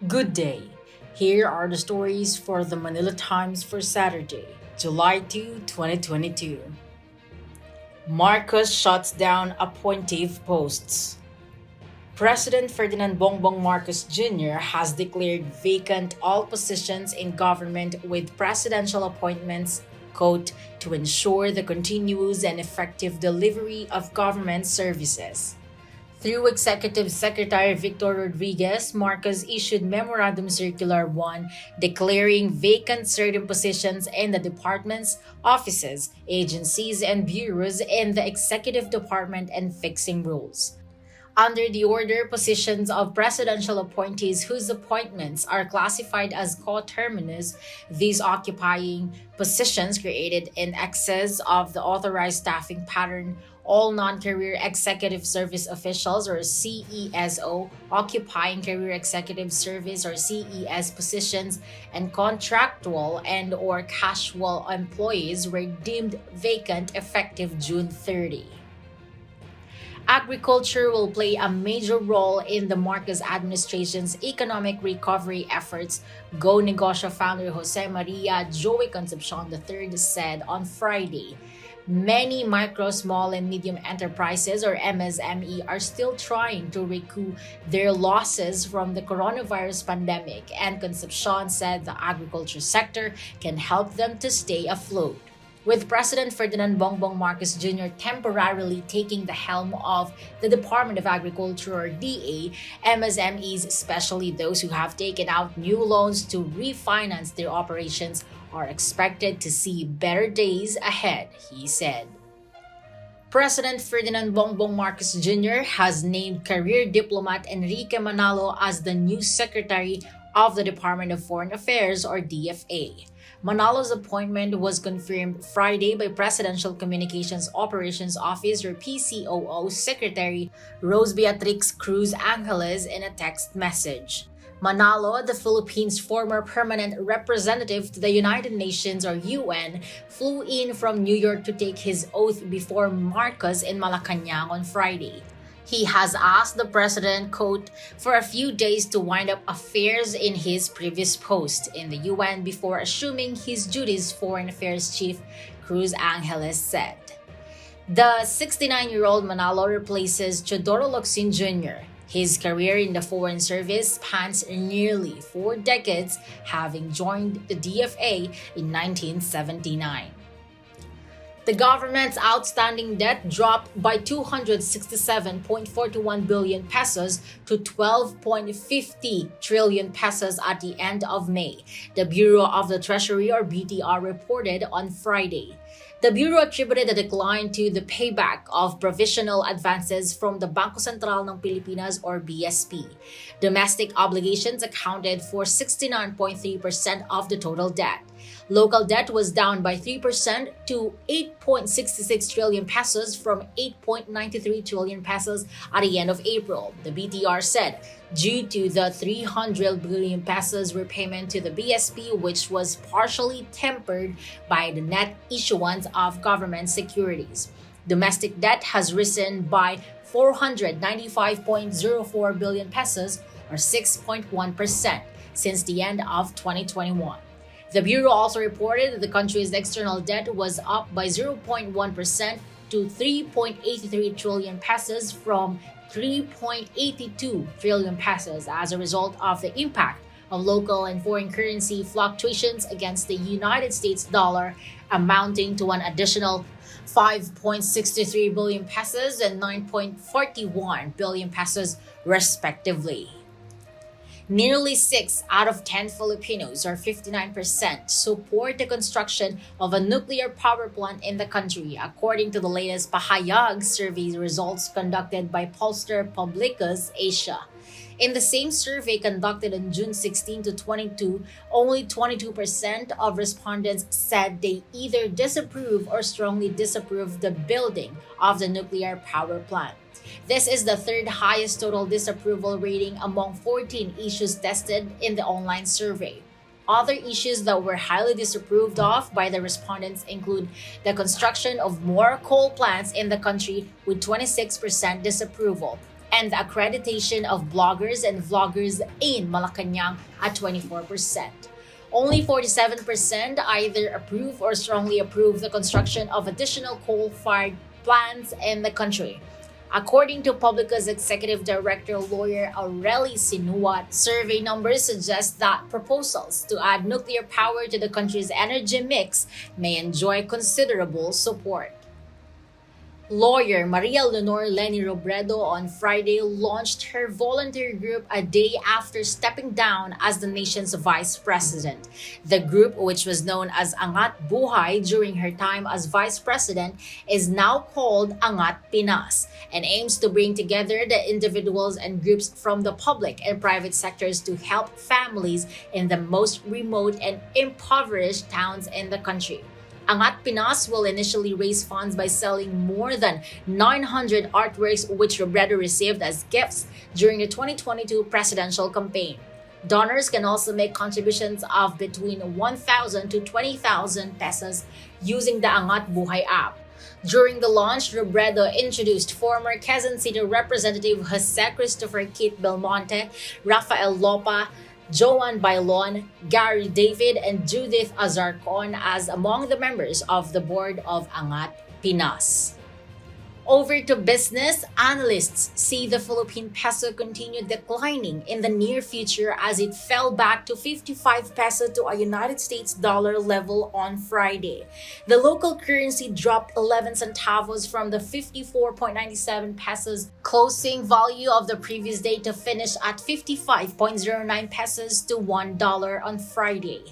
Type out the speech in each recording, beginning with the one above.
Good day. Here are the stories for the Manila Times for Saturday, July 2, 2022. Marcos shuts down appointive posts. President Ferdinand Bongbong Marcos Jr. has declared vacant all positions in government with presidential appointments, quote, to ensure the continuous and effective delivery of government services. Through Executive Secretary Victor Rodriguez, Marcos issued Memorandum Circular 1 declaring vacant certain positions in the departments, offices, agencies, and bureaus in the executive department and fixing rules. Under the order, positions of presidential appointees whose appointments are classified as coterminous, these occupying positions created in excess of the authorized staffing pattern, all non-career executive service officials or CESO occupying career executive service or CES positions, and contractual and or casual employees were deemed vacant effective June 30. Agriculture will play a major role in the Marcos administration's economic recovery efforts, Go Negosyo founder Jose Maria Joey Concepcion III said on Friday. Many micro, small, and medium enterprises or MSME are still trying to recoup their losses from the coronavirus pandemic, and Concepcion said the agriculture sector can help them to stay afloat. With President Ferdinand Bongbong Marcos Jr. temporarily taking the helm of the Department of Agriculture or DA, MSMEs, especially those who have taken out new loans to refinance their operations, are expected to see better days ahead, he said. President Ferdinand Bongbong Marcos Jr. has named career diplomat Enrique Manalo as the new Secretary of the Department of Foreign Affairs or DFA. Manalo's appointment was confirmed Friday by Presidential Communications Operations Office or PCOO Secretary Rose Beatrix Cruz Angeles in a text message. Manalo, the Philippines' former permanent representative to the United Nations or UN, flew in from New York to take his oath before Marcos in Malacanang on Friday. He has asked the president, quote, for a few days to wind up affairs in his previous post in the UN before assuming his duties, Foreign Affairs Chief Cruz Angeles said. The 69-year-old Manalo replaces Teodoro Locsin Jr. His career in the Foreign Service spans nearly 4 decades, having joined the DFA in 1979. The government's outstanding debt dropped by 267.41 billion pesos to 12.50 trillion pesos at the end of May, the Bureau of the Treasury or BTR reported on Friday. The Bureau attributed the decline to the payback of provisional advances from the Bangko Sentral ng Pilipinas or BSP. Domestic obligations accounted for 69.3% of the total debt. Local debt was down by 3% to 8.66 trillion pesos from 8.93 trillion pesos at the end of April, the BTR said, due to the 300 billion pesos repayment to the BSP, which was partially tempered by the net issuance of government securities. Domestic debt has risen by 495.04 billion pesos or 6.1% since the end of 2021. The Bureau also reported that the country's external debt was up by 0.1% to 3.83 trillion pesos from 3.82 trillion pesos as a result of the impact of local and foreign currency fluctuations against the United States dollar, amounting to an additional 5.63 billion pesos and 9.41 billion pesos respectively. Nearly 6 out of 10 Filipinos, or 59%, support the construction of a nuclear power plant in the country, according to the latest Pahayag survey results conducted by pollster Publicus Asia. In the same survey conducted on June 16 to 22, only 22% of respondents said they either disapprove or strongly disapprove the building of the nuclear power plant. This is the third highest total disapproval rating among 14 issues tested in the online survey. Other issues that were highly disapproved of by the respondents include the construction of more coal plants in the country with 26% disapproval, and the accreditation of bloggers and vloggers in Malacanang at 24%. Only 47% either approve or strongly approve the construction of additional coal-fired plants in the country. According to Publica's executive director lawyer Aureli Sinuat, survey numbers suggest that proposals to add nuclear power to the country's energy mix may enjoy considerable support. Lawyer Maria Leonor Leni Robredo on Friday launched her voluntary group a day after stepping down as the nation's vice president. The group, which was known as Angat Buhay during her time as vice president, is now called Angat Pinas and aims to bring together the individuals and groups from the public and private sectors to help families in the most remote and impoverished towns in the country. Angat Pinas will initially raise funds by selling more than 900 artworks which Robredo received as gifts during the 2022 presidential campaign. Donors can also make contributions of between 1,000 to 20,000 pesos using the Angat Buhay app. During the launch, Robredo introduced former Quezon City Representative Jose Christopher Kit Belmonte, Rafael Lopa, Joan Bailon, Gary David, and Judith Azarcon as among the members of the board of Angat Pinas. Over to business, analysts see the Philippine peso continue declining in the near future as it fell back to 55 peso to a United States dollar level on Friday. The local currency dropped 11 centavos from the 54.97 pesos closing value of the previous day to finish at 55.09 pesos to $1 on Friday.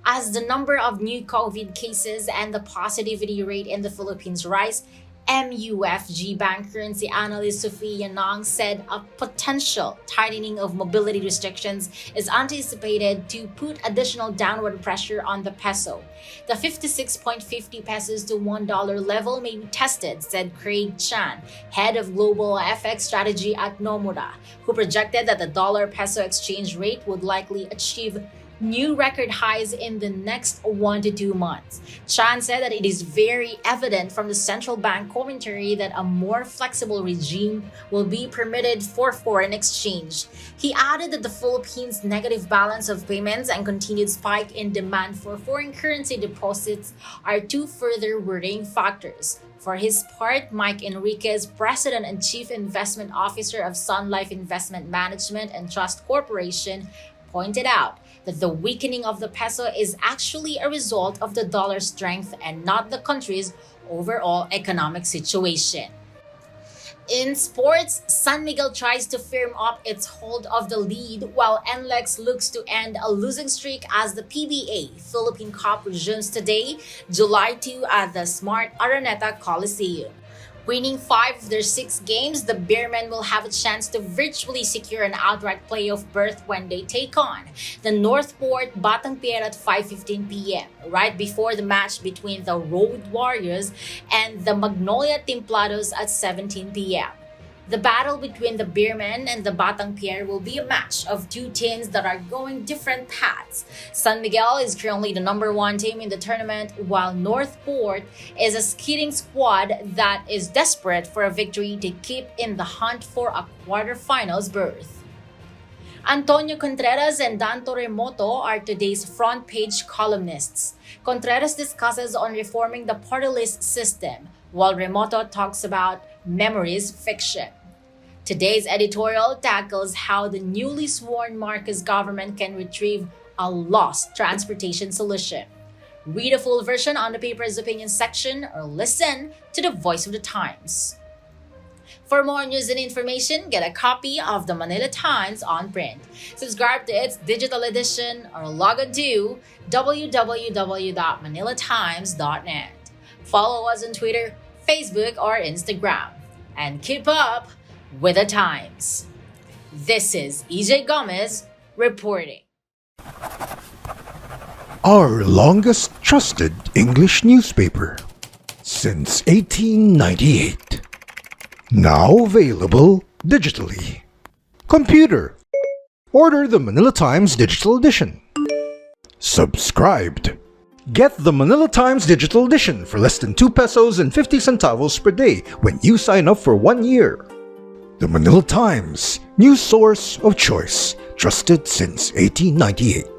As the number of new COVID cases and the positivity rate in the Philippines rise, MUFG Bank currency analyst Sophia Nang said a potential tightening of mobility restrictions is anticipated to put additional downward pressure on the peso. The 56.50 pesos to $1 level may be tested, said Craig Chan, head of global FX strategy at Nomura, who projected that the dollar-peso exchange rate would likely achieve new record highs in the next 1 to 2 months. Chan said that it is very evident from the central bank commentary that a more flexible regime will be permitted for foreign exchange. He added that the Philippines' negative balance of payments and continued spike in demand for foreign currency deposits are two further worrying factors. For his part, Mike Enriquez, President and Chief Investment Officer of Sun Life Investment Management and Trust Corporation, pointed out that the weakening of the peso is actually a result of the dollar strength and not the country's overall economic situation. In sports, San Miguel tries to firm up its hold of the lead while NLEX looks to end a losing streak as the PBA Philippine Cup resumes today, July 2 at the Smart Araneta Coliseum. Winning 5 of their 6 games, the Bearmen will have a chance to virtually secure an outright playoff berth when they take on the Northport Batang Pier at 5:15 p.m., right before the match between the Road Warriors and the Magnolia Templados at 17 p.m. The battle between the Bearmen and the Batang Pier will be a match of two teams that are going different paths. San Miguel is currently the number 1 team in the tournament, while Northport is a skidding squad that is desperate for a victory to keep in the hunt for a quarterfinals berth. Antonio Contreras and Dan Torremoto are today's front page columnists. Contreras discusses on reforming the party list system, while Remoto talks about memories fiction. Today's editorial tackles how the newly sworn Marcos government can retrieve a lost transportation solution. Read a full version on the paper's opinion section or listen to the Voice of the Times. For more news and information, get a copy of the Manila Times on print. Subscribe to its digital edition or log on to www.manilatimes.net. Follow us on Twitter, Facebook, or Instagram. And keep up with the times. This is EJ Gomez reporting. Our longest trusted English newspaper since 1898. Now available digitally. Computer. Order the Manila Times Digital Edition. Subscribed. Get the Manila Times Digital Edition for less than 2 pesos and 50 centavos per day when you sign up for 1 year. The Manila Times, news source of choice, trusted since 1898.